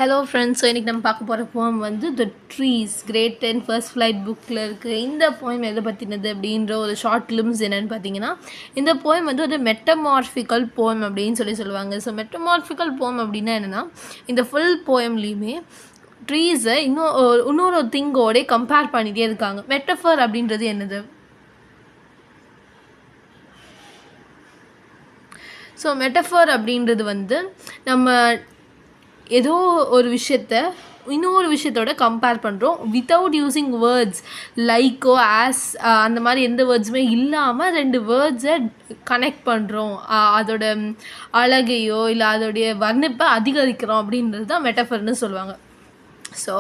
Hello friends. So இன்றைக்கி நம்ம பார்க்க போகிற போயம் வந்து the trees grade 10 first flight புக்கில் இருக்குது. இந்த போயம் எதை பற்றினது அப்படின்ற ஒரு ஷார்ட் லிம்ஸ் என்னென்னு பார்த்தீங்கன்னா, இந்த போயம் வந்து ஒரு மெட்டமார்ஃபிக்கல் போயம் அப்படின்னு சொல்லுவாங்க. ஸோ மெட்டமார்ஃபிக்கல் போயம் அப்படின்னா என்னென்னா, இந்த ஃபுல் போயம்லேயுமே ட்ரீஸை இன்னொரு திங்கோட கம்பேர் பண்ணிகிட்டே இருக்காங்க. மெட்டஃபர் அப்படின்றது என்னது? ஸோ மெட்டஃபர் அப்படின்றது வந்து நம்ம ஏதோ ஒரு விஷயத்த இன்னொரு விஷயத்தோட கம்பேர் பண்ணுறோம் வித்தவுட் யூஸிங் வேர்ட்ஸ் லைக்கோ ஆஸ் அந்த மாதிரி எந்த வேர்ட்ஸுமே இல்லாமல் ரெண்டு வேர்ட்ஸை கனெக்ட் பண்ணுறோம், அதோட அழகையோ இல்லை அதோடைய வர்ணிப்பை அதிகரிக்கிறோம் அப்படின்றது தான் மெட்டஃபர்னு சொல்லுவாங்க. So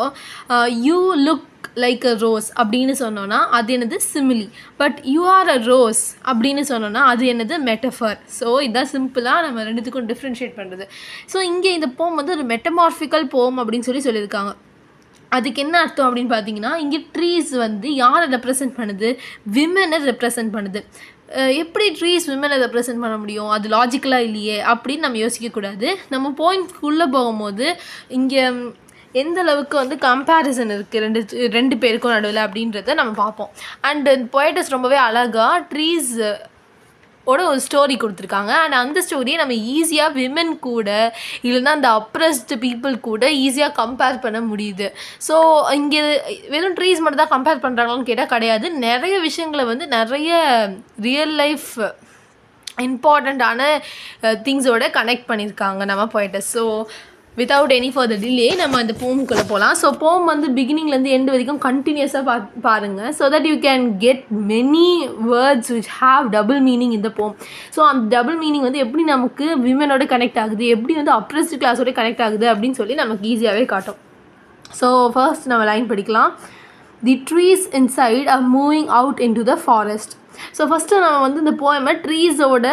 you look like a rose அப்படின்னு சொன்னோன்னா அது என்னது simile. But you are a rose அப்படின்னு சொன்னோன்னா அது என்னது மெட்டஃபர். ஸோ இதுதான் சிம்பிளாக நம்ம ரெண்டுத்துக்கும் டிஃப்ரென்ஷியேட் பண்ணுறது. ஸோ இங்கே இந்த போம் வந்து ஒரு மெட்டமார்ஃபிக்கல் போம் அப்படின்னு சொல்லியிருக்காங்க. அதுக்கு என்ன அர்த்தம் அப்படின்னு பார்த்தீங்கன்னா, இங்கே ட்ரீஸ் வந்து யாரை ரெப்ரசன்ட் பண்ணுது? விமனை ரெப்ரசன்ட் பண்ணுது. எப்படி ட்ரீஸ் விமனை ரெப்ரசன்ட் பண்ண முடியும்? அது லாஜிக்கலாக இல்லையே அப்படின்னு நம்ம யோசிக்கக்கூடாது. நம்ம பாயிண்ட்குள்ளே போகும்போது இங்கே எந்த அளவுக்கு வந்து கம்பேரிசன் இருக்குது ரெண்டு பேருக்கும் நடுவில் அப்படின்றத நம்ம பார்ப்போம். அண்ட் போய்டஸ் ரொம்பவே அழகாக ட்ரீஸ் ஒரு ஸ்டோரி கொடுத்துருக்காங்க. அண்ட் அந்த ஸ்டோரியை நம்ம ஈஸியாக விமன் கூட இல்லைன்னா அந்த அப்ரெஸ்டு பீப்புள் கூட ஈஸியாக கம்பேர் பண்ண முடியுது. ஸோ இங்கே வெறும் ட்ரீஸ் மட்டும் தான் கம்பேர் பண்ணுறாங்களான்னு கேட்டால் கிடையாது. நிறைய விஷயங்களை வந்து நிறைய ரியல் லைஃப் இம்பார்ட்டண்ட்டான திங்ஸோட கனெக்ட் பண்ணியிருக்காங்க நம்ம poets. So without any further delay நம்ம அந்த போமுக்குள்ளே போகலாம். ஸோ போம் வந்து பிகினிங்லேருந்து எண்டு வரைக்கும் கண்டினியூஸாக பாருங்கள். So that you can get many words which have double meaning இந்த போம். ஸோ அந்த டபுள் மீனிங் வந்து எப்படி நமக்கு விமனோட கனெக்ட் ஆகுது, எப்படி வந்து அப்ரெஸ்ட் கிளாஸோட கனெக்ட் ஆகுது அப்படின்னு சொல்லி நமக்கு ஈஸியாகவே காட்டும். ஸோ ஃபர்ஸ்ட் நம்ம லைன் படிக்கலாம். தி trees inside R moving out into the forest. So first நம்ம வந்து இந்த போயமை ட்ரீஸோட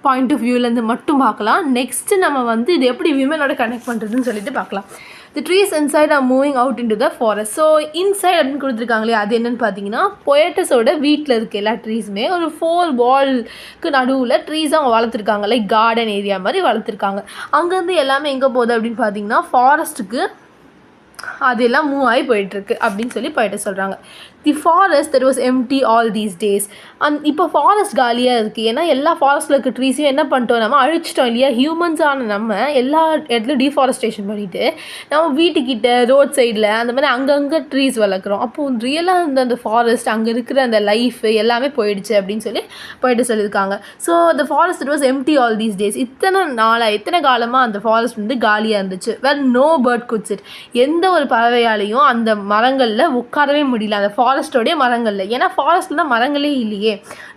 பாயிண்ட் ஆஃப் வியூலேருந்து மட்டும் பார்க்கலாம். நெக்ஸ்ட்டு நம்ம வந்து இது எப்படி விமனோட கனெக்ட் பண்ணுறதுன்னு சொல்லிட்டு பார்க்கலாம். தி trees inside R moving out into the forest. So inside அப்படின்னு கொடுத்துருக்காங்களே அது என்னென்னு பார்த்தீங்கன்னா, போயட்டஸோட வீட்டில் இருக்க எல்லா ட்ரீஸுமே ஒரு 4 வால்க்கு நடுவில் ட்ரீஸ் அவங்க வளர்த்துருக்காங்க. லைக் கார்டன் ஏரியா மாதிரி வளர்த்துருக்காங்க. அங்கேருந்து எல்லாமே எங்கே போகுது அப்படின்னு பார்த்தீங்கன்னா ஃபாரஸ்ட்டுக்கு அது எல்லாம் மூவ் ஆகி போயிட்டுருக்கு அப்படின்னு சொல்லி போயிட்டு சொல்கிறாங்க. The forest that was empty all these days. இப்போ ஃபாரஸ்ட் காலியாக இருக்குது. ஏன்னா எல்லா ஃபாரஸ்ட்டில் இருக்க ட்ரீஸையும் என்ன பண்ணிட்டோம், நம்ம அழிச்சிட்டோம் இல்லையா. ஹியூமன்ஸான நம்ம எல்லா இடத்துலையும் டீஃபாரஸ்டேஷன் பண்ணிவிட்டு நம்ம வீட்டுக்கிட்ட ரோட் சைடில் அந்த மாதிரி அங்கங்கே ட்ரீஸ் வளர்க்குறோம். அப்போது ரியலாக இருந்த அந்த ஃபாரஸ்ட் அங்கே இருக்கிற அந்த லைஃப் எல்லாமே போயிடுச்சு அப்படின்னு சொல்லி போயிட்டு சொல்லியிருக்காங்க. So the forest that was empty all these days. இத்தனை காலமாக அந்த ஃபாரஸ்ட் வந்து காலியாக இருந்துச்சு. Where no bird could sit. எந்த ஒரு பறவையாலையும் அந்த மரங்களில் உட்காரவே முடியல, அந்த ஃபாரஸ்டோடைய மரங்களில். ஏன்னா ஃபாரஸ்ட்ல மரங்களே இல்லையே.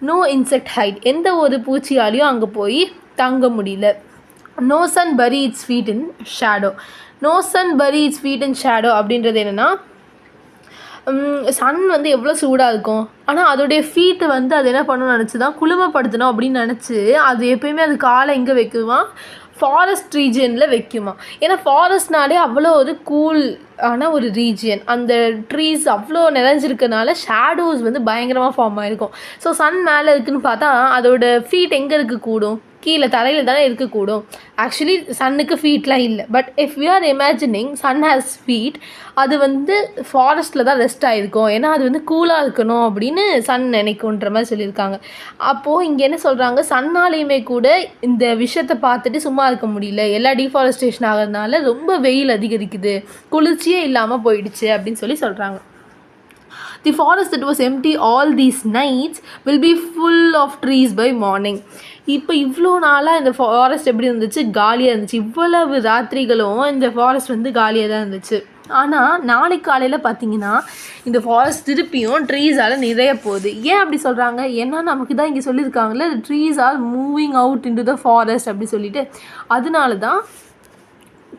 No insect hide. எந்த ஒரு பூச்சியாலையும் அங்கே போய் தங்க முடியல. No sun bury its feet in shadow. No sun bury its feet in shadow அப்படின்றது என்னென்னா, சன் வந்து எவ்வளோ சூடாக இருக்கும், ஆனால் அதோடைய ஃபீட்டு வந்து அது என்ன பண்ணணும்னு நினச்சி தான் குளுமைப்படுத்தணும் அப்படின்னு நினச்சி அது எப்போயுமே அது காலை எங்கே வைக்குமா, ஃபாரஸ்ட் ரீஜியனில் வைக்குமா. ஏன்னா ஃபாரஸ்ட்னாலே அவ்வளோ ஒரு கூல் ஆன ஒரு ரீஜியன். அந்த ட்ரீஸ் அவ்வளோ நிறைஞ்சிருக்கனால ஷேடோஸ் வந்து பயங்கரமாக ஃபார்ம் ஆகிருக்கும். ஸோ சன் மேலே இருக்குதுன்னு பார்த்தா அதோட ஃபீட் எங்கே இருக்கக்கூடும், கீழே தரையில் தானே இருக்கக்கூடும். ஆக்சுவலி சன்னுக்கு ஃபீட்லாம் இல்லை. But if we are imagining sun has feet, அது வந்து ஃபாரஸ்ட்டில் தான் ரெஸ்ட் ஆகிருக்கும். ஏன்னா அது வந்து கூலாக இருக்கணும் அப்படின்னு சன் நினைக்கும்ன்ற மாதிரி சொல்லியிருக்காங்க. அப்போது இங்கே என்ன சொல்கிறாங்க, சன்னாலேயுமே கூட இந்த விஷயத்தை பார்த்துட்டு சும்மா இருக்க முடியல. எல்லா டீஃபாரஸ்டேஷன் ஆகிறதுனால ரொம்ப வெயில் அதிகரிக்குது, குளிர்ச்சியே இல்லாமல் போயிடுச்சு அப்படின்னு சொல்லி சொல்கிறாங்க. The forest that was empty all these nights will be full of trees by morning. இப்போ இவ்வளோ நாளாக இந்த ஃபாரஸ்ட் எப்படி இருந்துச்சு, காலியாக இருந்துச்சு. இவ்வளவு ராத்திரிகளும் இந்த ஃபாரஸ்ட் வந்து காலியாக தான் இருந்துச்சு. ஆனால் நாளைக்கு காலையில் பார்த்தீங்கன்னா இந்த ஃபாரஸ்ட் திருப்பியும் ட்ரீஸால் நிறைய போகுது. ஏன் அப்படி சொல்கிறாங்க? ஏன்னா நமக்கு தான் இங்கே சொல்லியிருக்காங்களே trees are moving out into the forest அப்படி சொல்லிட்டு, அதனால தான்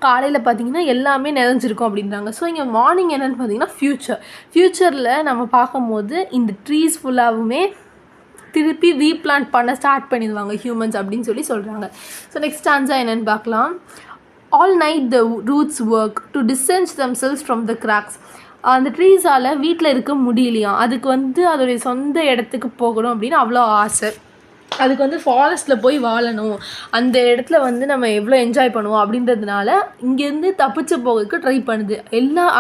காலையில் பார்த்திங்கன்னா எல்லாமே நிறைஞ்சிருக்கும் அப்படின்றாங்க. ஸோ இங்கே மார்னிங் என்னென்னு பார்த்தீங்கன்னா ஃப்யூச்சரில் நம்ம பார்க்கும்போது இந்த ட்ரீஸ் ஃபுல்லாகவுமே திருப்பி ரீப்ளான்ட் பண்ண ஸ்டார்ட் பண்ணிடுவாங்க ஹியூமன்ஸ் அப்படின்னு சொல்லி சொல்கிறாங்க. ஸோ நெக்ஸ்ட் ஆன்சர் என்னென்னு பார்க்கலாம். All night the roots work to distance themselves from the cracks. அந்த ட்ரீஸால் வீட்டில் இருக்க முடியலையா, அதுக்கு வந்து அதோடைய சொந்த இடத்துக்கு போகணும் அப்படின்னு அவ்வளோ ஆசை. அதுக்கு வந்து ஃபாரஸ்ட்டில் போய் வாழணும், அந்த இடத்துல வந்து நம்ம எவ்வளோ என்ஜாய் பண்ணுவோம் அப்படின்றதுனால இங்கேருந்து தப்பிச்சு போகிறதுக்கு ட்ரை பண்ணுது.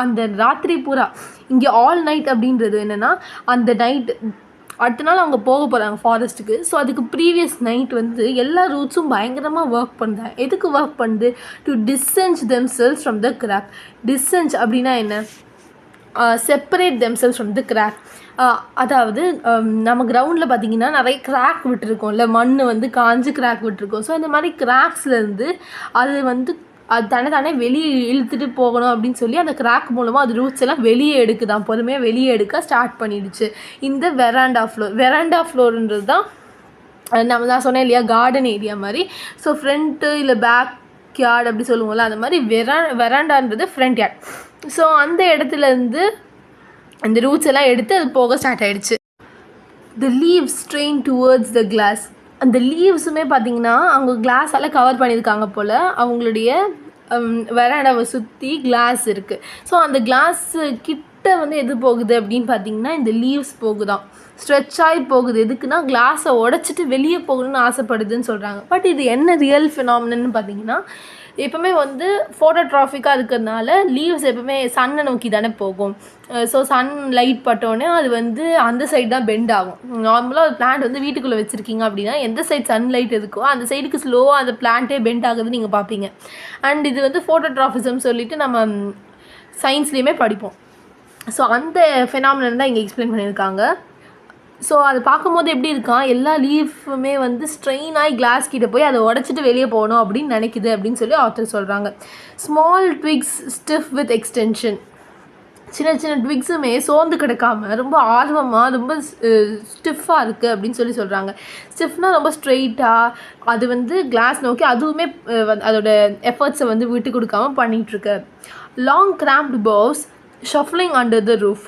அந்த ராத்திரி பூரா இங்கே ஆல் நைட் அப்படின்றது என்னென்னா, அந்த நைட் அடுத்த நாள் அவங்க போக போகிறாங்க ஃபாரஸ்ட்டுக்கு. ஸோ அதுக்கு ப்ரீவியஸ் நைட் வந்து எல்லா ரூட்ஸும் பயங்கரமாக ஒர்க் பண்ணுறாங்க. எதுக்கு ஒர்க் பண்ணுது? To distance themselves from the crack. Distance அப்படின்னா என்ன? Separate themselves from the crack. அதாவது நம்ம கிரவுண்டில் பார்த்திங்கன்னா நிறைய கிராக் விட்டுருக்கோம்ல, மண் வந்து காஞ்சு கிராக் விட்டுருக்கோம். ஸோ இந்த மாதிரி கிராக்ஸ்லேருந்து அது வந்து அது தானே வெளியே இழுத்துட்டு போகணும் அப்படின்னு சொல்லி அந்த கிராக் மூலமாக அது ரூட்ஸ் எல்லாம் வெளியே எடுக்குதான், பொறுமையாக வெளியே எடுக்க ஸ்டார்ட் பண்ணிடுச்சு இந்த வெராண்டா ஃப்ளோர்ன்றது தான் நான் சொன்னேன் இல்லையா, கார்டன் ஏரியா மாதிரி. ஸோ ஃப்ரண்ட்டு இல்லை பேக் யார்டு அப்படி சொல்லுவோம்ல, அந்த மாதிரி வெராண்டான்றது ஃப்ரண்ட் யார்ட். ஸோ அந்த இடத்துலேருந்து அந்த ரூட்ஸ் எல்லாம் எடுத்து அது போக ஸ்டார்ட் ஆகிடுச்சு. The leaves strain towards the glass. அந்த லீவ்ஸுமே பார்த்திங்கன்னா அவங்க கிளாஸால் கவர் பண்ணியிருக்காங்க போல். அவங்களுடைய வெராண்டாவை சுற்றி கிளாஸ் இருக்குது. ஸோ அந்த கிளாஸு கிட்ட வந்து எது போகுது அப்படின்னு பார்த்திங்கன்னா இந்த லீவ்ஸ் போகுதான், ஸ்ட்ரெச் ஆகி போகுது. எதுக்குன்னா கிளாஸை உடச்சிட்டு வெளியே போகணும்னு ஆசைப்படுதுன்னு சொல்கிறாங்க. பட் இது என்ன ரியல் ஃபினாமினன்னு பார்த்திங்கன்னா, எப்போவுமே வந்து ஃபோட்டோட்ராஃபிக்காக இருக்கிறதுனால லீவ்ஸ் எப்போவுமே சன்னை நோக்கி தானே போகும். ஸோ சன் லைட் பட்டோன்னே அது வந்து அந்த சைடு தான் பெண்ட் ஆகும். நார்மலாக ஒரு பிளான்ட் வந்து வீட்டுக்குள்ளே வச்சுருக்கீங்க அப்படின்னா எந்த சைடு சன்லைட் இருக்கோ அந்த சைடுக்கு ஸ்லோவாக அந்த பிளான்ட்டே பெண்ட் ஆகுதுன்னு நீங்கள் பார்ப்பீங்க. அண்ட் இது வந்து ஃபோட்டோட்ராஃபிசம் சொல்லிவிட்டு நம்ம சயின்ஸ்லேயுமே படிப்போம். ஸோ அந்த ஃபினாமினன் தான் இங்கே எக்ஸ்பிளைன் பண்ணியிருக்காங்க. ஸோ அது பார்க்கும்போது எப்படி இருக்கான், எல்லா லீஃபுமே வந்து ஸ்ட்ரெயின் ஆகி கிளாஸ் கிட்ட போய் அதை உடச்சிட்டு வெளியே போகணும் அப்படின்னு நினைக்குது அப்படின்னு சொல்லி ஆத்தர் சொல்கிறாங்க. Small twigs stiff with extension. சின்ன சின்ன ட்விக்ஸுமே சோர்ந்து கிடக்காம ரொம்ப ஆர்வமாக ரொம்ப ஸ்டிஃபாக இருக்குது அப்படின்னு சொல்கிறாங்க. ஸ்டிஃப்னால் ரொம்ப ஸ்ட்ரெயிட்டாக அது வந்து கிளாஸ் நோக்கி அதுவுமே அதோட எஃபர்ட்ஸை வந்து விட்டு கொடுக்காம பண்ணிகிட்ருக்கு. Long cramped boughs shuffling under the roof.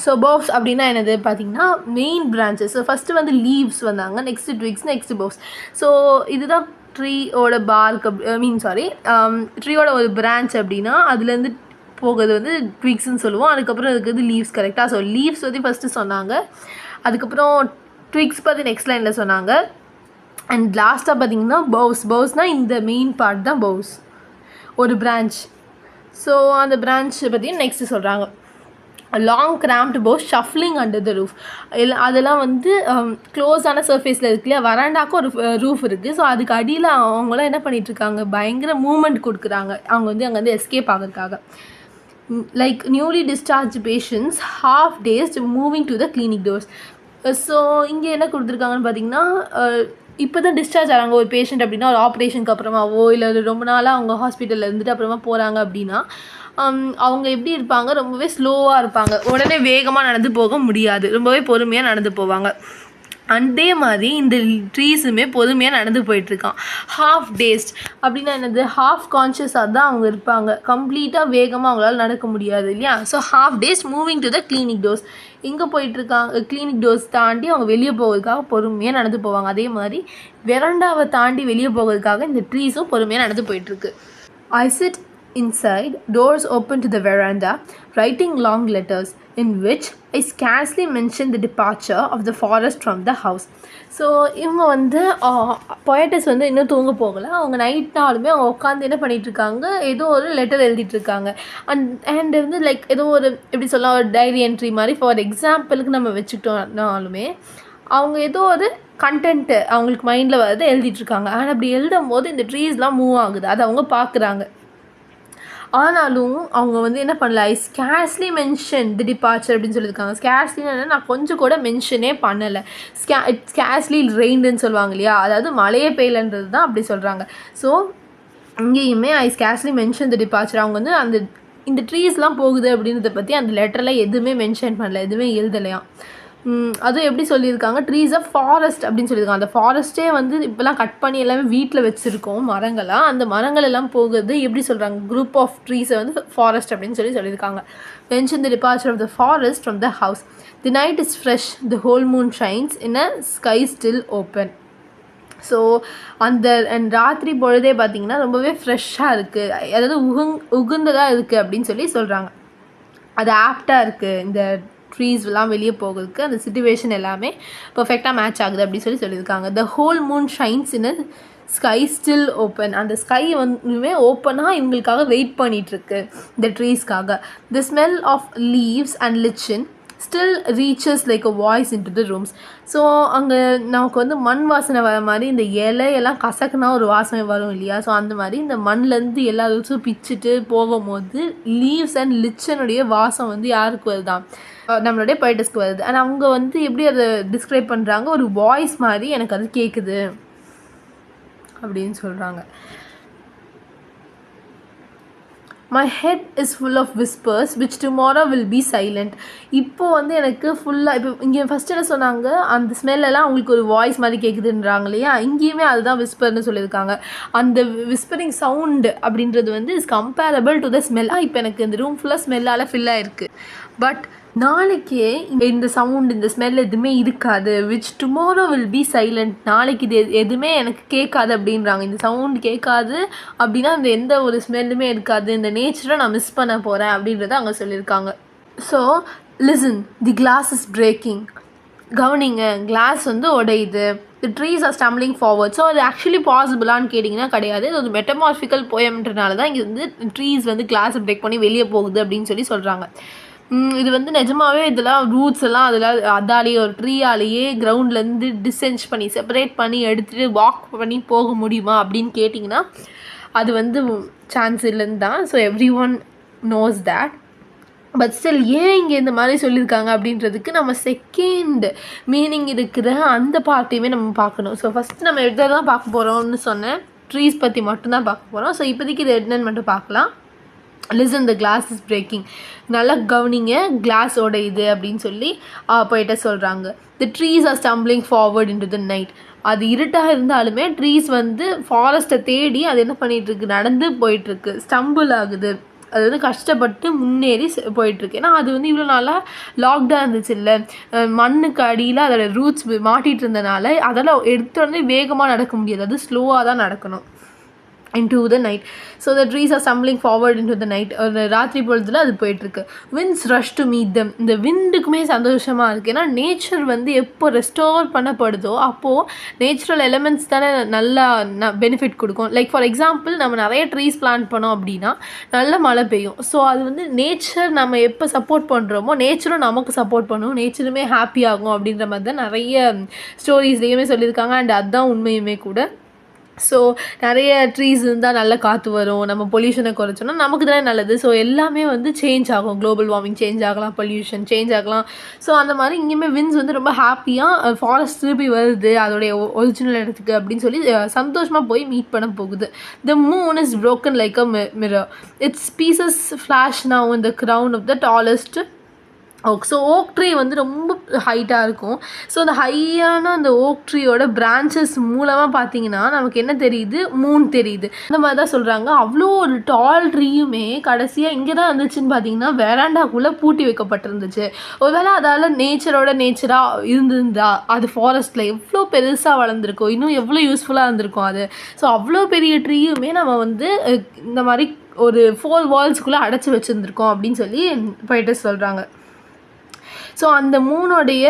So boughs அப்படின்னா என்னது பார்த்திங்கன்னா மெயின் பிரான்ச்சஸ். ஸோ ஃபஸ்ட்டு வந்து லீவ்ஸ் வந்தாங்க, next twigs, next boughs. So இதுதான் ட்ரீயோட பார்க் ட்ரீயோட ஒரு பிரான்ச் அப்படின்னா அதுலேருந்து போகிறது வந்து ட்விக்ஸ்ன்னு சொல்லுவோம். அதுக்கப்புறம் இருக்கிறது லீவ்ஸ். கரெக்டாக? ஸோ லீவ்ஸ் பற்றி ஃபஸ்ட்டு சொன்னாங்க, அதுக்கப்புறம் ட்விக்ஸ் பற்றி நெக்ஸ்ட் லைனில் சொன்னாங்க, அண்ட் லாஸ்ட்டாக பார்த்திங்கன்னா பவுஸ்னால் இந்த மெயின் பார்ட் தான் பவுஸ், ஒரு பிரான்ச். ஸோ அந்த பிரான்ச் பற்றி நெக்ஸ்ட்டு சொல்கிறாங்க. Long cramped boughs shuffling under the roof. அதெல்லாம் வந்து க்ளோஸான சர்ஃபேஸில் இருக்கு இல்லையா, வராண்டாக்கும் ஒரு ரூஃப் இருக்குது. ஸோ அதுக்கு அடியில் அவங்களாம் என்ன பண்ணிகிட்ருக்காங்க, பயங்கர மூமெண்ட் கொடுக்குறாங்க அவங்க வந்து அங்கே வந்து எஸ்கேப் ஆகிறதுக்காக. Like newly discharge patients half dazed moving to the clinic doors. So இங்கே என்ன கொடுத்துருக்காங்கன்னு பார்த்தீங்கன்னா, இப்போ தான் டிஸ்சார்ஜ் ஆகிறாங்க ஒரு பேஷண்ட் அப்படின்னா, ஒரு ஆப்ரேஷனுக்கு அப்புறமாவோ இல்லை ரொம்ப நாளாக அவங்க ஹாஸ்பிட்டலில் இருந்துட்டு அப்புறமா போகிறாங்க அப்படின்னா அவங்க எப்படி இருப்பாங்க, ரொம்பவே ஸ்லோவாக இருப்பாங்க, உடனே வேகமாக நடந்து போக முடியாது, ரொம்பவே பொறுமையாக நடந்து போவாங்க. அதே மாதிரி இந்த ட்ரீஸுமே பொறுமையாக நடந்து போயிட்டுருக்கான். ஹாஃப் டேஸ்ட் அப்படின்னா என்னது, ஹாஃப் கான்ஷியஸாக தான் அவங்க இருப்பாங்க, கம்ப்ளீட்டாக வேகமாக அவங்களால நடக்க முடியாது இல்லையா. So half dazed moving to the clinic doors. எங்கே போயிட்டுருக்காங்க, கிளினிக் டோர்ஸ் தாண்டி அவங்க வெளியே போகிறதுக்காக பொறுமையாக நடந்து போவாங்க. அதே மாதிரி வெராண்டாவை தாண்டி வெளியே போகிறதுக்காக இந்த ட்ரீஸும் பொறுமையாக நடந்து போயிட்டுருக்கு. I sit inside, doors open to the veranda, writing long letters in which I scarcely mention the departure of the forest from the house. So இவங்க வந்து பொயட்டஸ் வந்து இன்னும் தூங்க போகலை. அவங்க நைட்னாலுமே அவங்க உட்காந்து என்ன பண்ணிகிட்ருக்காங்க, ஏதோ ஒரு லெட்டர் எழுதிட்டுருக்காங்க. அண்ட் வந்து லைக் ஏதோ ஒரு எப்படி சொல்லலாம், ஒரு டைரி என்ட்ரி மாதிரி ஃபார் எக்ஸாம்பிளுக்கு நம்ம வச்சுக்கிட்டோம்னாலுமே அவங்க ஏதோ ஒரு கண்டென்ட்டு அவங்களுக்கு மைண்டில் வரது எழுதிட்டுருக்காங்க. ஆனால் அப்படி எழுதும் போது இந்த ட்ரீஸ்லாம் மூவ் ஆகுது, அதை அவங்க பார்க்குறாங்க. ஆனாலும் அவங்க வந்து என்ன பண்ணல, ஐ ஸ்கேர்ஸ்லி மென்ஷன் தி டிபார்ச்சர் அப்படின்னு சொல்லியிருக்காங்க. ஸ்கேர்ஸ்லின்னு நான் கொஞ்சம் கூட மென்ஷனே பண்ணலை. ஸ்கேர்ஸ்லி ரெயின்டுன்னு சொல்லுவாங்க இல்லையா, அதாவது மழையே பெய்யலன்றது தான் அப்படி சொல்கிறாங்க. ஸோ இங்கேயுமே ஐ ஸ்கேர்ஸ்லி மென்ஷன் தி டிபார்ச்சர். அவங்க வந்து இந்த ட்ரீஸ்லாம் போகுது அப்படின்றத பற்றி அந்த லெட்டரில் எதுவுமே மென்ஷன் பண்ணல, எதுவுமே எழுதலையாம். அதுவும் எப்படி சொல்லியிருக்காங்க, ட்ரீஸ் ஆஃப் ஃபாரஸ்ட் அப்படின்னு சொல்லியிருக்காங்க. அந்த ஃபாரஸ்ட்டே வந்து இப்போலாம் கட் பண்ணி எல்லாமே வீட்டில் வச்சுருக்கோம் மரங்களாக, அந்த மரங்கள் எல்லாம் போகுது எப்படி சொல்கிறாங்க, குரூப் ஆஃப் ட்ரீஸை வந்து ஃபாரஸ்ட் அப்படின்னு சொல்லியிருக்காங்க. Mention the departure of the forest from the house. The night is fresh, the whole moon shines in a sky still open. So அந்த ராத்திரி பொழுதே பார்த்திங்கன்னா ரொம்பவே ஃப்ரெஷ்ஷாக இருக்குது, அதாவது உகுந்ததாக இருக்குது அப்படின்னு சொல்கிறாங்க. அது ஆப்டாக இருக்குது இந்த ட்ரீஸ்லாம் வெளியே போகிறதுக்கு அந்த சிச்சுவேஷன் எல்லாமே பர்ஃபெக்டாக மேட்ச் ஆகுது அப்படி சொல்லியிருக்காங்க. The whole moon shines in sky still open. அந்த ஸ்கை வந்துமே ஓப்பனாக இவங்களுக்காக வெயிட் பண்ணிகிட்ருக்கு இந்த ட்ரீஸ்க்காக. The smell of leaves and lichen still reaches like a voice into the rooms. So அங்கே நமக்கு வந்து மண் வாசனை வர மாதிரி இந்த இலையெல்லாம் கசக்குனா ஒரு வாசனை வரும் இல்லையா, ஸோ அந்த மாதிரி இந்த மண்லேருந்து எல்லா ரூட்ஸும் பிச்சுட்டு போகும்போது லீவ்ஸ் அண்ட் லிச்சனுடைய வாசம் வந்து யாருக்கு வருதான், நம்மளுடைய போய்டஸ்க்கு வருது. ஆனால் அவங்க வந்து எப்படி அதை டிஸ்கிரைப் பண்ணுறாங்க, ஒரு வாய்ஸ் மாதிரி எனக்கு அது கேட்குது அப்படின்னு சொல்கிறாங்க. My head is full of whispers which tomorrow will be silent. இப்போது வந்து எனக்கு ஃபுல்லாக இப்போ இங்கே ஃபஸ்ட்டு என்ன சொன்னாங்க, அந்த ஸ்மெல்லெல்லாம் அவங்களுக்கு ஒரு வாய்ஸ் மாதிரி கேட்குதுன்றாங்க இல்லையா, இங்கேயுமே அதுதான் விஸ்பர்னு சொல்லியிருக்காங்க. அந்த விஸ்பரிங் சவுண்டு அப்படின்றது வந்து is comparable to the smell. இப்போ எனக்கு இந்த ரூம் ஃபுல்லாக ஸ்மெல்லால் ஃபில் ஆகிருக்கு, பட் நாளைக்கு இந்த சவுண்ட் இந்த ஸ்மெல் எதுவுமே இருக்காது. Which tomorrow will be silent. நாளைக்கு இது எதுவுமே எனக்கு கேட்காது அப்படின்றாங்க. இந்த சவுண்ட் கேட்காது அப்படின்னா இந்த எந்த ஒரு ஸ்மெல்லுமே இருக்காது, இந்த நேச்சரை நான் மிஸ் பண்ண போகிறேன் அப்படின்றத அங்கே சொல்லியிருக்காங்க. So listen, the glass is breaking. கவனிங்க, கிளாஸ் வந்து உடையுது. The trees are stumbling forward. So அது ஆக்சுவலி பாசிபிளான்னு கேட்டிங்கன்னா கிடையாது. இது ஒரு மெட்டமார்ஃபிக்கல் போயம்ன்றனால தான் இங்கே வந்து ட்ரீஸ் வந்து கிளாஸை பிரேக் பண்ணி வெளியே போகுது அப்படின்னு சொல்கிறாங்க. இது வந்து நிஜமாகவே இதெல்லாம் ரூட்ஸ் எல்லாம் அதாலேயே ஒரு ட்ரீயாலேயே கிரவுண்ட்லேருந்து டிஸ்சென்ச் பண்ணி செப்பரேட் பண்ணி எடுத்துகிட்டு வாக் பண்ணி போக முடியுமா அப்படின்னு கேட்டிங்கன்னா அது வந்து சான்ஸ் இல்லைன்னு தான். So every one knows that. But still ஏன் இங்கே இந்த மாதிரி சொல்லியிருக்காங்க அப்படின்றதுக்கு நம்ம செகண்ட் மீனிங் இருக்கிற அந்த பார்ட்டையுமே நம்ம பார்க்கணும். ஸோ ஃபஸ்ட்டு நம்ம எதெல்லாம் பார்க்க போகிறோம்னு சொன்னேன், ட்ரீஸ் பற்றி மட்டும்தான் பார்க்க போகிறோம். ஸோ இப்போதைக்கு இது என்னன்னு மட்டும் பார்க்கலாம். Listen, the glass is breaking. நல்லா கவனிங்க, கிளாஸ் உடையுது அப்படின்னு சொல்லி போயிட்ட சொல்கிறாங்க. The trees are stumbling forward into the night. அது இருட்டாக இருந்தாலுமே ட்ரீஸ் வந்து ஃபாரஸ்ட்டை தேடி அது என்ன பண்ணிகிட்ருக்கு, நடந்து போயிட்டுருக்கு, ஸ்டம்பிள் ஆகுது, அது வந்து கஷ்டப்பட்டு முன்னேறி போயிட்டுருக்கு. ஏன்னா அது வந்து இவ்வளோ நாளாக லாக்டாக இருந்துச்சு இல்லை, மண்ணுக்கு அடியில் அதோட ரூட்ஸ் மாட்டிகிட்டு இருந்தனால அதெல்லாம் எடுத்தோடனே வேகமாக நடக்க முடியாது, அது ஸ்லோவாக தான் நடக்கணும். into the night. So the trees are stumbling forward into the night. ராத்திரி பொழுதுல அது போயிட்டுருக்கு. winds rush to meet them. இந்த விண்டுக்குமே சந்தோஷமாக இருக்குது. ஏன்னா நேச்சர் வந்து எப்போ ரெஸ்டோர் பண்ணப்படுதோ அப்போது நேச்சுரல் எலிமெண்ட்ஸ் தானே நல்லா பெனிஃபிட் கொடுக்கும். லைக் ஃபார் எக்ஸாம்பிள் நம்ம நிறைய ட்ரீஸ் பிளான்ட் பண்ணோம் அப்படின்னா நல்ல மழை பெய்யும். ஸோ அது வந்து நேச்சர் நம்ம எப்போ சப்போர்ட் பண்ணுறோமோ நேச்சரும் நமக்கு சப்போர்ட் பண்ணும், நேச்சருமே ஹாப்பி ஆகும் அப்படின்ற மாதிரி தான் நிறைய ஸ்டோரிஸ்லேயுமே சொல்லியிருக்காங்க. அண்ட் அதுதான் உண்மையுமே கூட. ஸோ நிறைய ட்ரீஸ் இருந்தால் நல்ல காற்று வரும், நம்ம பொல்யூஷனை குறைச்சோன்னா நமக்கு தானே நல்லது. ஸோ எல்லாமே வந்து சேஞ்ச் ஆகும், குளோபல் வார்மிங் சேஞ்ச் ஆகலாம், பொல்யூஷன் சேஞ்ச் ஆகலாம். ஸோ அந்த மாதிரி இங்கேயுமே விண்ட்ஸ் வந்து ரொம்ப ஹாப்பியாக ஃபாரஸ்ட் திருப்பி வருது அதோடைய ஒரிஜினல் இடத்துக்கு அப்படின்னு சொல்லி சந்தோஷமாக போய் மீட் பண்ண போகுது. The moon is broken like a mirror. Its pieces flash now in the crown of the tallest okay. So okay tree வந்து ரொம்ப ஹைட்டாக இருக்கும். ஸோ அந்த ஹையான அந்த ஓக் ட்ரீயோட பிரான்ச்சஸ் மூலமாக பார்த்தீங்கன்னா நமக்கு என்ன தெரியுது, மூன் தெரியுது. அந்த மாதிரி தான் சொல்கிறாங்க. அவ்வளோ ஒரு டால் ட்ரீயுமே கடைசியாக இங்கே தான் இருந்துச்சுன்னு பார்த்தீங்கன்னா வெராண்டாக்குள்ளே பூட்டி வைக்கப்பட்டிருந்துச்சு. ஒருவேளை அதால் நேச்சராக இருந்திருந்தா அது ஃபாரஸ்ட்டில் எவ்வளோ பெருசாக வளர்ந்துருக்கும், இன்னும் எவ்வளோ யூஸ்ஃபுல்லாக இருந்திருக்கும் அது. ஸோ அவ்வளோ பெரிய ட்ரீயுமே நம்ம வந்து இந்த மாதிரி ஒரு 4 வால்ஸ்குள்ளே அடைச்சி வச்சுருந்துருக்கோம் அப்படின்னு சொல்லி போயிட்டு சொல்கிறாங்க. ஸோ அந்த மூணோடைய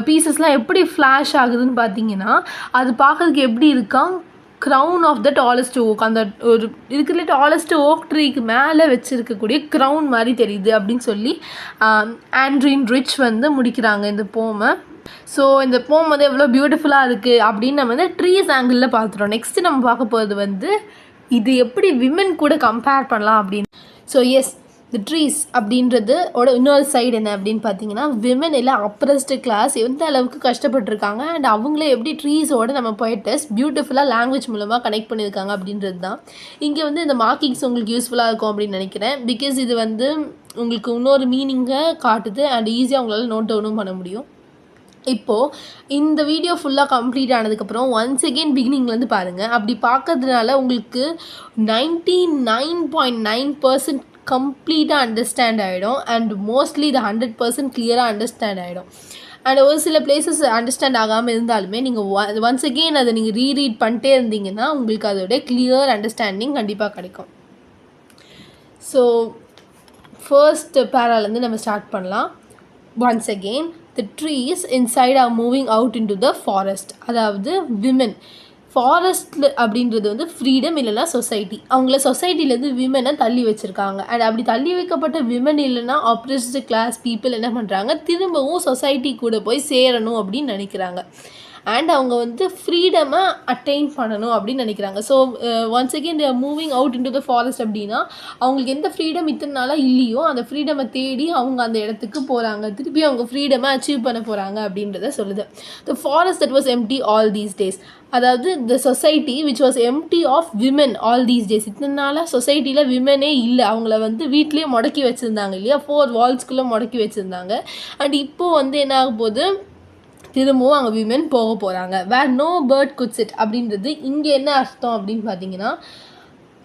பீசஸ்லாம் எப்படி ஃப்ளாஷ் ஆகுதுன்னு பார்த்தீங்கன்னா அது பார்க்கறதுக்கு எப்படி இருக்கா, crown of the tallest oak, அந்த ஒரு இருக்கிற டாலஸ்ட் ஓக் ட்ரீக்கு மேலே வச்சுருக்கக்கூடிய க்ரௌன் மாதிரி தெரியுது அப்படின்னு சொல்லி ஆண்ட்ரின் ரிச் வந்து முடிக்கிறாங்க இந்த போமை. ஸோ இந்த போம் வந்து எவ்வளோ பியூட்டிஃபுல்லாக இருக்குது அப்படின்னு நம்ம வந்து ட்ரீஸ் ஆங்கிளில் பார்த்துட்டோம். நெக்ஸ்ட்டு நம்ம பார்க்க போகிறது வந்து இது எப்படி விமன் கூட கம்பேர் பண்ணலாம் அப்படின்னு. ஸோ எஸ், தி ட்ரீஸ் அப்படின்றது இன்னொரு சைடு என்ன அப்படின்னு பார்த்தீங்கன்னா விமன் எல்லாம் அப்ரஸ்டு கிளாஸ் எந்த அளவுக்கு கஷ்டப்பட்டுருக்காங்க அண்ட் அவங்களே எப்படி ட்ரீஸோடு நம்ம போய்ட்டஸ் பியூட்டிஃபுல்லாக லாங்குவேஜ் மூலமாக கனெக்ட் பண்ணியிருக்காங்க அப்படின்றது தான். இங்கே வந்து இந்த மார்க்கிங்ஸ் உங்களுக்கு யூஸ்ஃபுல்லாக இருக்கும் அப்படின்னு நினைக்கிறேன். பிகாஸ் இது வந்து உங்களுக்கு இன்னொரு மீனிங்கை காட்டுது அண்ட் ஈஸியாக உங்களால் நோட் டவுனும் பண்ண முடியும். இப்போது இந்த வீடியோ ஃபுல்லாக கம்ப்ளீட் ஆனதுக்கப்புறம் ஒன்ஸ் அகெயின் பிகினிங்லேருந்து பாருங்கள். அப்படி பார்க்கறதுனால உங்களுக்கு 99.9% கம்ப்ளீட்டாக அண்டர்ஸ்டாண்ட் ஆகிடும் அண்ட் மோஸ்ட்லி இது 100% கிளியராக அண்டர்ஸ்டாண்ட் ஆகிடும். அண்ட் ஒரு சில பிளேசஸ் அண்டர்ஸ்டாண்ட் ஆகாமல் இருந்தாலுமே நீங்கள் ஒன்ஸ் அகெயின் அதை நீங்கள் ரீரீட் பண்ணிட்டே இருந்தீங்கன்னா உங்களுக்கு அதோடைய கிளியர் அண்டர்ஸ்டாண்டிங் கண்டிப்பாக கிடைக்கும். ஸோ ஃபர்ஸ்ட் பேராலேருந்து நம்ம ஸ்டார்ட் பண்ணலாம். once again the trees inside are moving out into the forest. அதாவது விமன் ஃபாரஸ்ட்டில் அப்படின்றது வந்து ஃப்ரீடம் இல்லைனா சொசைட்டி. அவங்கள சொசைட்டிலேருந்து விமனை தள்ளி வச்சுருக்காங்க. அண்ட் அப்படி தள்ளி வைக்கப்பட்ட விமன் இல்லைனா ஆப்ரஸ்ட் கிளாஸ் பீப்புள் என்ன பண்ணுறாங்க, திரும்பவும் சொசைட்டி கூட போய் சேரணும் அப்படின்னு நினைக்கிறாங்க. அண்ட் அவங்க வந்து ஃப்ரீடமை அட்டைன் பண்ணணும் அப்படின்னு நினைக்கிறாங்க. So once again they are moving out into the forest அப்படின்னா அவங்களுக்கு எந்த ஃப்ரீடம் இத்தனை நாளாக இல்லையோ அந்த ஃப்ரீடமை தேடி அவங்க அந்த இடத்துக்கு போகிறாங்க. திருப்பி அவங்க ஃப்ரீடமை அச்சீவ் பண்ண போகிறாங்க அப்படின்றத சொல்லுது. The forest that was empty all these days. அதாவது the society which was empty of women all these days. இத்தனை நாளாக சொசைட்டியில் விமனே இல்லை. அவங்கள வந்து வீட்லேயே முடக்கி வச்சுருந்தாங்க இல்லையா, 4 வால்ஸ்குள்ளே முடக்கி வச்சுருந்தாங்க. அண்ட் இப்போது வந்து என்ன ஆக போகுது, திரும்பவும் அங்கே விமன் போக போகிறாங்க. வேர் நோ பேர்ட் குட் சிட் அப்படின்றது இங்கே என்ன அர்த்தம் அப்படின்னு பார்த்தீங்கன்னா,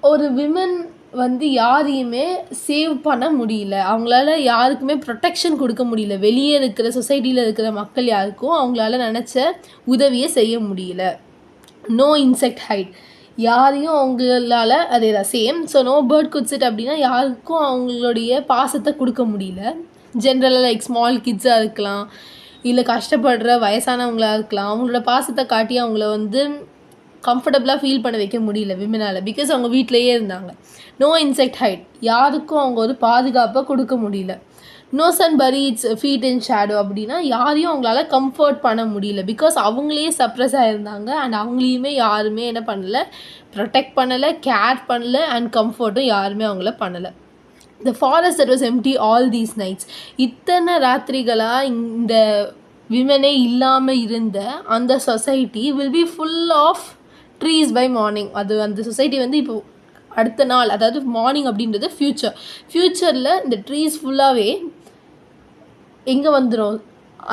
ஒரு விமன் வந்து யாரையுமே சேவ் பண்ண முடியல, அவங்களால யாருக்குமே ப்ரொடெக்ஷன் கொடுக்க முடியல. வெளியே இருக்கிற சொசைட்டியில் இருக்கிற மக்கள் யாருக்கும் அவங்களால நினச்ச உதவியை செய்ய முடியல. நோ இன்செக்ட் ஹைட், யாரையும் அவங்களால அதே தான் same. So no bird could sit அப்படின்னா யாருக்கும் அவங்களுடைய பாசத்தை கொடுக்க முடியல. ஜென்ரலாக லைக் ஸ்மால் கிட்ஸாக இருக்கலாம், இல்லை கஷ்டப்படுற வயசானவங்களாக இருக்கலாம். அவங்களோட பாசத்தை காட்டி அவங்கள வந்து கம்ஃபர்டபுளாக ஃபீல் பண்ண வைக்க முடியல விமனால், பிகாஸ் அவங்க வீட்டிலையே இருந்தாங்க. நோ இன்செக்ட் ஹைட், யாருக்கும் அவங்க ஒரு பாதுகாப்பை கொடுக்க முடியல. No sun bury its feet in shadow அப்படின்னா யாரையும் அவங்களால கம்ஃபர்ட் பண்ண முடியல, பிகாஸ் அவங்களே சப்ரஸ் ஆகிருந்தாங்க. அண்ட் அவங்களையுமே யாருமே என்ன பண்ணலை, ப்ரொடெக்ட் பண்ணலை, கேர் பண்ணலை, அண்ட் கம்ஃபர்ட்டும் யாருமே அவங்கள பண்ணலை. The forest that was empty all these nights. இத்தனை ராத்திரிகளாக இந்த விமனே இல்லாமல் இருந்த அந்த society will be full of trees by morning. அது அந்த சொசைட்டி வந்து இப்போ அடுத்த நாள், அதாவது மார்னிங் அப்படின்றது ஃப்யூச்சரில் இந்த ட்ரீஸ் ஃபுல்லாகவே எங்கே வந்துடும்,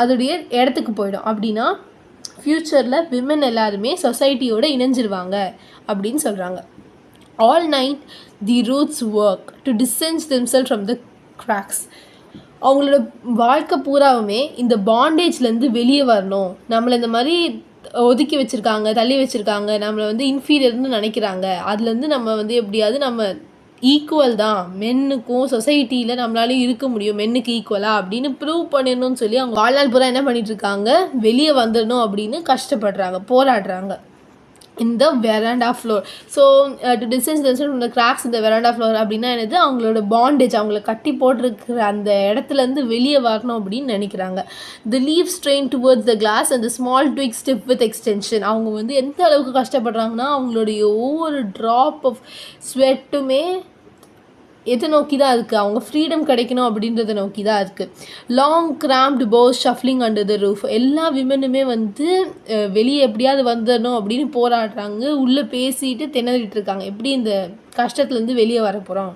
அதோடைய இடத்துக்கு போயிடும். அப்படின்னா ஃப்யூச்சரில் விமன் எல்லாருமே சொசைட்டியோடு இணைஞ்சிருவாங்க அப்படின்னு சொல்கிறாங்க. All night the roots work to distance themselves from the cracks. அவங்களோட வாழ்க்கை பூராவுமே இந்த பாண்டேஜ்லேருந்து வெளியே வரணும், நம்மளை இந்த மாதிரி ஒதுக்கி வச்சுருக்காங்க, தள்ளி வச்சுருக்காங்க, நம்மளை வந்து இன்ஃபீரியர்னு நினைக்கிறாங்க, அதுலேருந்து நம்ம வந்து எப்படியாவது நம்ம ஈக்குவல் தான், மென்னுக்கும் சொசைட்டியில் நம்மளாலையும் இருக்க முடியும் மென்னுக்கு ஈக்குவலாக அப்படின்னு ப்ரூவ் பண்ணிடணும்னு சொல்லி அவங்க வாழ்நாள் பூரா என்ன பண்ணிகிட்ருக்காங்க, வெளியே வந்துடணும் அப்படின்னு கஷ்டப்படுறாங்க, போராடுறாங்க. in the veranda floor. So to distance themselves from the cracks in the veranda floor அப்படின்னா என்னது, அவங்களோட பாண்டேஜ், அவங்கள கட்டி போட்டிருக்கிற அந்த இடத்துலேருந்து வெளியே வரணும் அப்படின்னு நினைக்கிறாங்க. the leaves strain towards the glass and the small twigs stiff with extension. அவங்க வந்து எந்த அளவுக்கு கஷ்டப்படுறாங்கன்னா அவங்களுடைய ஒவ்வொரு ட்ராப் ஆஃப் ஸ்வெட்டுமே எதை நோக்கி தான் இருக்குது, அவங்க ஃப்ரீடம் கிடைக்கணும் அப்படின்றத நோக்கி தான் இருக்குது. Long cramped boughs shuffling under the roof. எல்லா விமனுமே வந்து வெளியே எப்படியாவது வந்துடணும் அப்படின்னு போராடுறாங்க, உள்ளே பேசிட்டு திணறிட்டு இருக்காங்க, எப்படி இந்த கஷ்டத்துலேருந்து வெளியே வர போகிறோம்.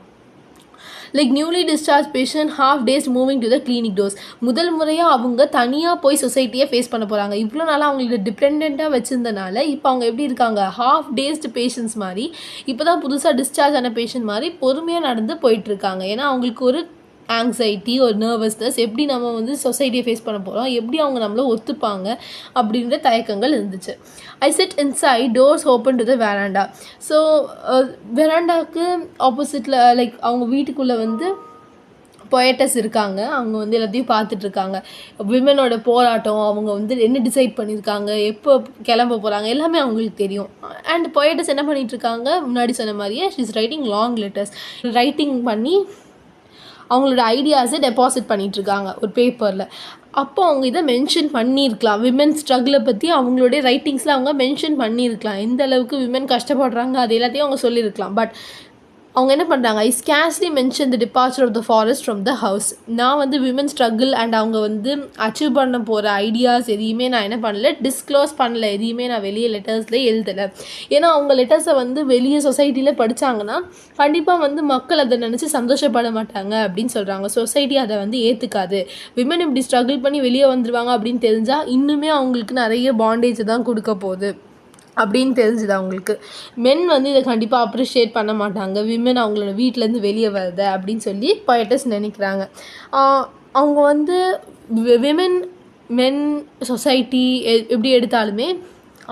Like newly discharge patient half days moving to the clinic doors. முதல் முறையாக அவங்க தனியாக போய் சொசைட்டியை ஃபேஸ் பண்ண போகிறாங்க. இவ்வளோ நாளாக அவங்களோட டிபெண்ட்டாக வச்சுருந்தனால இப்போ அவங்க எப்படி இருக்காங்க, ஹாஃப் டேஸ்டு பேஷண்ட்ஸ் மாதிரி, இப்போ தான் புதுசாக டிஸ்சார்ஜ் ஆன பேஷண்ட் மாதிரி பொறுமையாக நடந்து போயிட்டுருக்காங்க. ஏன்னா அவங்களுக்கு ஒரு ஆங்ஸைட்டி, ஒரு நர்வஸ்னஸ், எப்படி நம்ம வந்து சொசைட்டியை ஃபேஸ் பண்ண போகிறோம், எப்படி அவங்க நம்மளை ஒத்துப்பாங்க அப்படின்ற தயக்கங்கள் இருந்துச்சு. I sit inside, doors open to the veranda. So வெராண்டாவுக்கு ஆப்போசிட்டில் லைக் அவங்க வீட்டுக்குள்ளே வந்து பொயட்டஸ் இருக்காங்க, அவங்க வந்து எல்லாத்தையும் பார்த்துட்ருக்காங்க. விமனோட போராட்டம், அவங்க வந்து என்ன டிசைட் பண்ணியிருக்காங்க, எப்போ கிளம்ப போகிறாங்க, எல்லாமே அவங்களுக்கு தெரியும். அண்ட் பொயட்டஸ் என்ன பண்ணிகிட்ருக்காங்க, முன்னாடி சொன்ன மாதிரியே she is writing long letters, writing பண்ணி அவங்களோட ஐடியாஸை டெபாசிட் பண்ணிகிட்ருக்காங்க ஒரு பேப்பரில். அப்போ அவங்க இதை மென்ஷன் பண்ணியிருக்கலாம், விமன் ஸ்ட்ரகிளை பற்றி அவங்களுடைய ரைட்டிங்ஸில் அவங்க மென்ஷன் பண்ணியிருக்கலாம், எந்த அளவுக்கு விமன் கஷ்டப்படுறாங்க அது எல்லாத்தையும் அவங்க சொல்லியிருக்கலாம். பட் அவங்க என்ன பண்ணுறாங்க, I scarcely mention the departure of the forest from the house. நான் வந்து விமன் ஸ்ட்ரகிள் அண்ட் அவங்க வந்து அச்சீவ் பண்ண போகிற ஐடியாஸ் எதையுமே நான் என்ன பண்ணல, டிஸ்க்ளோஸ் பண்ணல, எதையுமே நான் வெளியே லெட்டர்ஸில் எழுதலை. ஏன்னா அவங்க லெட்டர்ஸை வந்து வெளியே சொசைட்டியில் படித்தாங்கன்னா கண்டிப்பாக வந்து மக்கள் அதை நினச்சி சந்தோஷப்பட மாட்டாங்க அப்படின்னு சொல்கிறாங்க. சொசைட்டி அதை வந்து ஏற்றுக்காது. விமன் இப்படி ஸ்ட்ரகிள் பண்ணி வெளியே வந்துடுவாங்க அப்படின்னு தெரிஞ்சால் இன்னுமே அவங்களுக்கு நிறைய பாண்டேஜ் தான் கொடுக்க போகுது அப்படின்னு தெரிஞ்சுது அவங்களுக்கு. மென் வந்து இதை கண்டிப்பாக அப்ரிஷியேட் பண்ண மாட்டாங்க, விமன் அவங்களோட வீட்டிலேருந்து வெளியே வருது அப்படின்னு சொல்லி பொயட்டஸ் நினைக்கிறாங்க. அவங்க வந்து விமன் மென் சொசைட்டி எப்படி எடுத்தாலுமே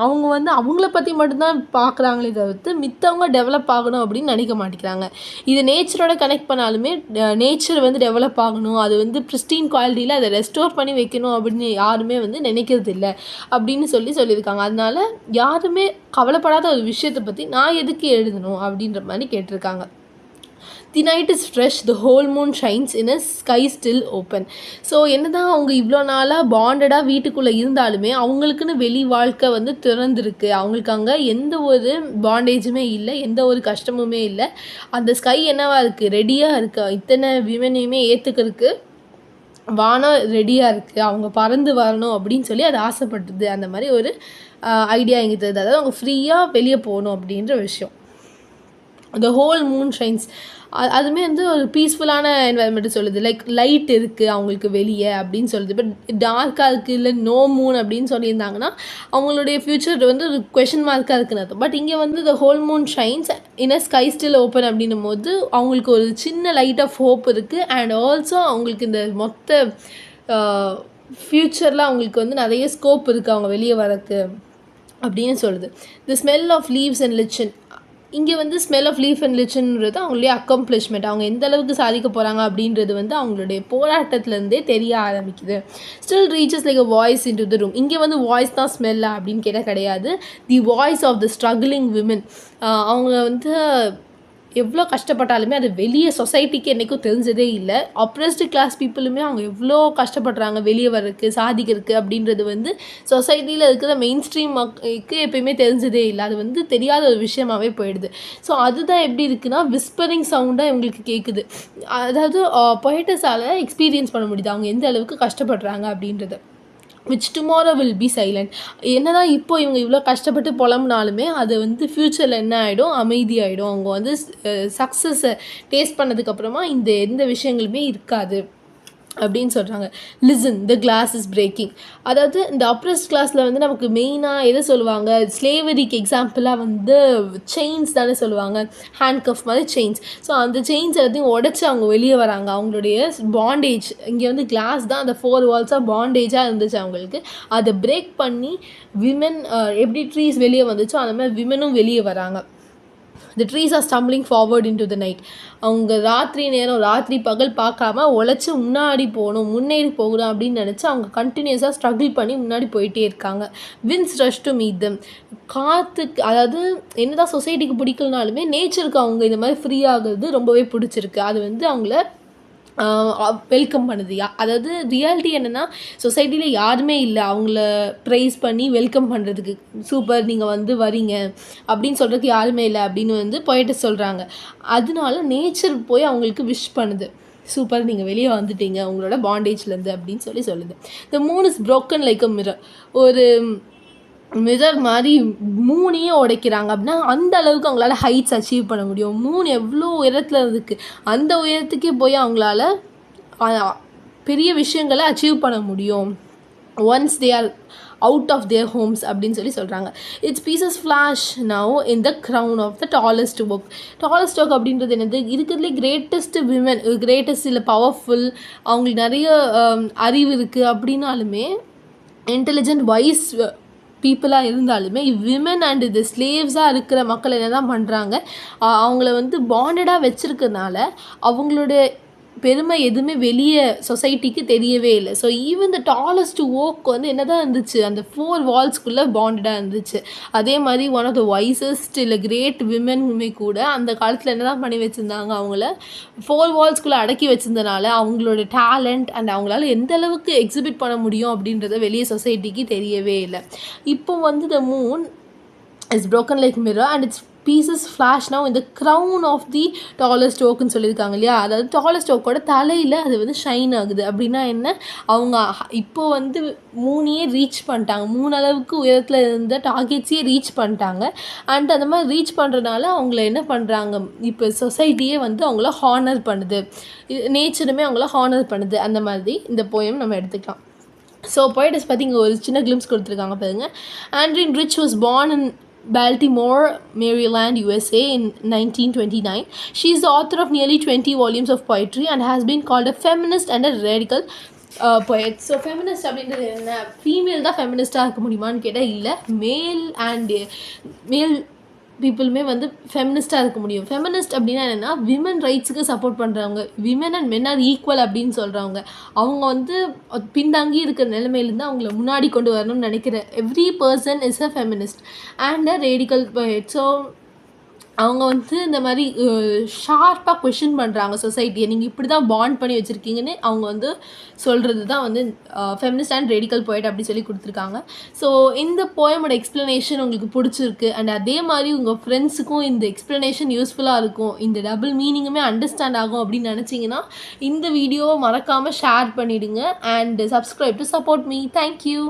அவங்க வந்து அவங்கள பற்றி மட்டும்தான் பார்க்குறாங்களே தவிர்த்து மித்தவங்க டெவலப் ஆகணும் அப்படின்னு நினைக்க மாட்டேங்கிறாங்க. இது நேச்சரோட கனெக்ட் பண்ணாலுமே நேச்சர் வந்து டெவலப் ஆகணும், அது வந்து ப்ரிஸ்டீன் குவாலிட்டியில் அதை ரெஸ்டோர் பண்ணி வைக்கணும் அப்படின்னு யாருமே வந்து நினைக்கிறது இல்லை அப்படின்னு சொல்லியிருக்காங்க. அதனால யாருமே கவலைப்படாத ஒரு விஷயத்தை பற்றி நான் எதுக்கு எழுதணும் அப்படின்ற மாதிரி கேட்டிருக்காங்க. The night is fresh, the whole moon shines in a sky still open. So என்ன தான் அவங்க இவ்வளோ நாளாக பாண்டடாக வீட்டுக்குள்ளே இருந்தாலுமே அவங்களுக்குன்னு வெளி வாழ்க்கை வந்து திறந்துருக்கு. அவங்களுக்கு அங்கே எந்த ஒரு பாண்டேஜுமே இல்லை, எந்த ஒரு கஷ்டமுமே இல்லை. அந்த ஸ்கை என்னவா இருக்குது, ரெடியாக இருக்குது, இத்தனை விமனையுமே ஏற்றுக்கிறதுக்கு வானம் ரெடியாக இருக்குது, அவங்க பறந்து வரணும் அப்படின்னு சொல்லி அது ஆசைப்பட்டுது. அந்த மாதிரி ஒரு ஐடியா எங்கே தருது. அதாவது அவங்க ஃப்ரீயாக வெளியே போகணும் அப்படின்ற விஷயம். The whole moon shines, அதுவுமே வந்து ஒரு பீஸ்ஃபுல்லான என்வாயர்மெண்ட்டு சொல்லுது. லைக் லைட் இருக்குது அவங்களுக்கு வெளியே அப்படின்னு சொல்லுது. பட் டார்க்காக இருக்குது இல்லை நோ மூன் அப்படின்னு சொல்லியிருந்தாங்கன்னா அவங்களுடைய ஃப்யூச்சர் வந்து ஒரு கொஷின் மார்க்காக இருக்குன்னு அர்த்தம். பட் இங்கே வந்து த whole moon shines in a sky still open அப்படின்னும் போது அவங்களுக்கு ஒரு சின்ன லைட் ஆஃப் ஹோப் இருக்குது. அண்ட் ஆல்சோ அவங்களுக்கு இந்த மொத்த ஃப்யூச்சரில் அவங்களுக்கு வந்து நிறைய ஸ்கோப் இருக்குது அவங்க வெளியே வரக்கு அப்படின்னு சொல்லுது. The smell of leaves and lichen, இங்கே வந்து ஸ்மெல் ஆஃப் லீஃப் அண்ட் லிச்சன்றது அவங்களுடைய அக்கம்ப்ளிஷ்மெண்ட், அவங்க எந்த அளவுக்கு சாதிக்க போகிறாங்க அப்படின்றது வந்து அவங்களுடைய போராட்டத்துலேருந்தே தெரிய ஆரம்பிக்குது. Still reaches like a voice into the room. இங்கே வந்து வாய்ஸ் தான் ஸ்மெல்லா அப்படின்னு கேட்டால் கிடையாது. The voice of the struggling women. அவங்க வந்து எவ்வளோ கஷ்டப்பட்டாலுமே அது வெளியே சொசைட்டிக்கு என்றைக்கும் தெரிஞ்சதே இல்லை. அப்ரெஸ்டு கிளாஸ் பீப்புளுமே அவங்க எவ்வளோ கஷ்டப்படுறாங்க வெளியே வர்றதுக்கு சாதிக்கிறதுக்கு அப்படின்றது வந்து சொசைட்டியில் இருக்கிற மெயின் ஸ்ட்ரீம் மக்களுக்கு எப்பயுமே தெரிஞ்சதே இல்லை. அது வந்து தெரியாத ஒரு விஷயமாகவே போயிடுது. ஸோ அதுதான் எப்படி இருக்குன்னா விஸ்பரிங் சவுண்டாக இவங்களுக்கு கேட்குது. அதாவது பொயட்டஸால் எக்ஸ்பீரியன்ஸ் பண்ண முடியுது அவங்க எந்த அளவுக்கு கஷ்டப்படுறாங்க அப்படின்றது. Which tomorrow will be silent. என்ன தான் இப்போ இவங்க இவ்வளோ கஷ்டப்பட்டு புலம்புனாலுமே அது வந்து ஃப்யூச்சரில் என்ன ஆகிடும், அமைதியாகிடும். அவங்க வந்து சக்ஸஸை டேஸ்ட் பண்ணதுக்கப்புறமா இந்த எந்த விஷயங்களுமே இருக்காது அப்படின்னு சொல்கிறாங்க. Listen, the glass is breaking. அதாவது இந்த அப்ரெஸ்ட் கிளாஸில் வந்து நமக்கு மெயினாக எதை சொல்லுவாங்க, ஸ்லேவரிக்கு எக்ஸாம்பிளாக வந்து செயின்ஸ் தானே சொல்லுவாங்க, ஹேண்ட் கஃப் மாதிரி செயின்ஸ். ஸோ அந்த செயின்ஸ் எல்லாத்தையும் உடச்சி அவங்க வெளியே வராங்க. அவங்களுடைய பாண்டேஜ் இங்கே வந்து கிளாஸ் தான் அந்த 4 வால்ஸாக பாண்டேஜாக இருந்துச்சு அவங்களுக்கு. அதை பிரேக் பண்ணி விமன் எப்படி ட்ரீஸ் வெளியே வந்துச்சோ அந்த மாதிரி விமனும் வெளியே வராங்க. The trees are stumbling forward into the night. அவங்க ராத்திரி பகல் பார்க்காம உழைச்சி முன்னாடி போகணும், முன்னேறி போகணும் அப்படின்னு நினச்சி அவங்க கண்டினியூஸாக ஸ்ட்ரகிள் பண்ணி முன்னாடி போயிட்டே இருக்காங்க. winds rush to meet them. காற்றுக்கு, அதாவது என்னதான் சொசைட்டிக்கு பிடிக்கலனாலுமே நேச்சருக்கு அவங்க இந்த மாதிரி ஃப்ரீ ஆகுறது ரொம்பவே பிடிச்சிருக்கு. அது வந்து அவங்கள வெல்கம் பண்ணுது. அதாவது ரியாலிட்டி என்னென்னா சொசைட்டியில் யாருமே இல்லை அவங்கள ப்ரைஸ் பண்ணி வெல்கம் பண்ணுறதுக்கு, சூப்பர் நீங்கள் வந்து வரீங்க அப்படின்னு சொல்கிறதுக்கு யாருமே இல்லை அப்படின்னு வந்து போயிட்டு சொல்கிறாங்க. அதனால நேச்சர் போய் அவங்களுக்கு விஷ் பண்ணுது, சூப்பர் நீங்கள் வெளியே வந்துட்டீங்க உங்களோட பாண்டேஜ்லேருந்து அப்படின்னு சொல்லுது. The moon is broken like a mirror. ஒரு மிரர் மாதிரி மூணையே உடைக்கிறாங்க அப்படின்னா அந்த அளவுக்கு அவங்களால ஹைட்ஸ் அச்சீவ் பண்ண முடியும். மூணு எவ்வளோ உயரத்தில் இருக்குது, அந்த உயரத்துக்கே போய் அவங்களால பெரிய விஷயங்களை அச்சீவ் பண்ண முடியும் once they are out of their homes அப்படின்னு சொல்கிறாங்க. It's pieces flash now in the crown of the tallest work. Tallest work அப்படின்றது என்னது, இருக்கிறதுலே கிரேட்டஸ்ட் விமன், கிரேட்டஸ்ட் இல்லை பவர்ஃபுல், அவங்களுக்கு நிறைய அறிவு இருக்குது அப்படின்னாலுமே இன்டெலிஜென்ட் வைஸ் பீப்புளாக இருந்தாலுமே விமன் அண்ட் இது ஸ்லேவ்ஸாக இருக்கிற மக்கள் என்ன தான் பண்ணுறாங்க, அவங்கள வந்து பாண்டடாக வச்சுருக்கனால அவங்களோட பெருமை எதுவுமே வெளியே சொசைட்டிக்கு தெரியவே இல்லை. So even the tallest okay வந்து என்ன தான் இருந்துச்சு, அந்த 4 வால்ஸ்குள்ளே பாண்டடாக இருந்துச்சு. அதே மாதிரி ஒன் ஆஃப் த வைசஸ்ட் இல்லை கிரேட் விமனுமே கூட அந்த காலத்தில் என்ன தான் பண்ணி வச்சுருந்தாங்க, அவங்கள 4 வால்ஸ்குள்ளே அடக்கி வச்சுருந்தனால அவங்களோட டேலண்ட் அண்ட் அவங்களால எந்த அளவுக்கு எக்ஸிபிட் பண்ண முடியும் அப்படின்றத வெளியே சொசைட்டிக்கு தெரியவே இல்லை. இப்போ வந்து the moon is broken like mirror and its pieces flash now in the crown of the tallest oak ன்னு சொல்லியிருக்காங்க இல்லையா. அதாவது டாலஸ்ட் ஓக்கோட தலையில் அது வந்து ஷைன் ஆகுது. அப்படின்னா என்ன, அவங்க இப்போ வந்து 3 ரீச் பண்ணிட்டாங்க, 3 அளவுக்கு உயரத்தில் இருந்த டார்கெட்ஸையே ரீச் பண்ணிட்டாங்க. அண்ட் அந்த மாதிரி ரீச் பண்ணுறதுனால அவங்கள என்ன பண்ணுறாங்க, இப்போ சொசைட்டியே வந்து அவங்கள ஹானர் பண்ணுது, நேச்சருமே அவங்கள ஹானர் பண்ணுது. அந்த மாதிரி இந்த போயம் நம்ம எடுத்துக்கலாம். ஸோ போய்டஸ் பற்றி இங்கே ஒரு சின்ன கிளிம்ஸ் கொடுத்துருக்காங்க பாருங்க. Adrienne Rich was born in Baltimore, Maryland, USA in 1929. She is the author of nearly 20 volumes of poetry and has been called a feminist and a radical poet. So feminist அப்படின்றது என்ன, female தான் ஃபெமினிஸ்ட்டாக இருக்க முடியுமான்னு கேட்டால் இல்லை, மேல் பீப்புளுமே வந்து ஃபெமினிஸ்ட்டாக இருக்க முடியும். ஃபெமினிஸ்ட் அப்படின்னா என்னென்னா விமன் ரைட்ஸுக்கு சப்போர்ட் பண்ணுறவங்க, women and men R equal அப்படின்னு சொல்கிறவங்க. அவங்க வந்து பின்தாங்கி இருக்கிற நிலைமையிலேருந்து அவங்கள முன்னாடி கொண்டு வரணும்னு நினைக்கிற every person is a feminist and a radical poet. So அவங்க வந்து இந்த மாதிரி ஷார்ப்பாக கொஷின் பண்ணுறாங்க சொசைட்டியை, நீங்கள் இப்படி தான் பாண்ட் பண்ணி வச்சுருக்கீங்கன்னு அவங்க வந்து சொல்கிறது தான் வந்து ஃபெமினிஸ்ட் அண்ட் ரேடிக்கல் போய்ட் அப்படி சொல்லி கொடுத்துருக்காங்க. ஸோ இந்த போயமோட எக்ஸ்ப்ளனேஷன் உங்களுக்கு பிடிச்சிருக்கு அண்ட் அதே மாதிரி உங்கள் ஃப்ரெண்ட்ஸுக்கும் இந்த எக்ஸ்ப்ளனேஷன் யூஸ்ஃபுல்லாக இருக்கும், இந்த டபுள் மீனிங்குமே அண்டர்ஸ்டாண்ட் ஆகும் அப்படின்னு நினச்சிங்கன்னா இந்த வீடியோவை மறக்காமல் ஷேர் பண்ணிவிடுங்க and subscribe to support me. Thank you.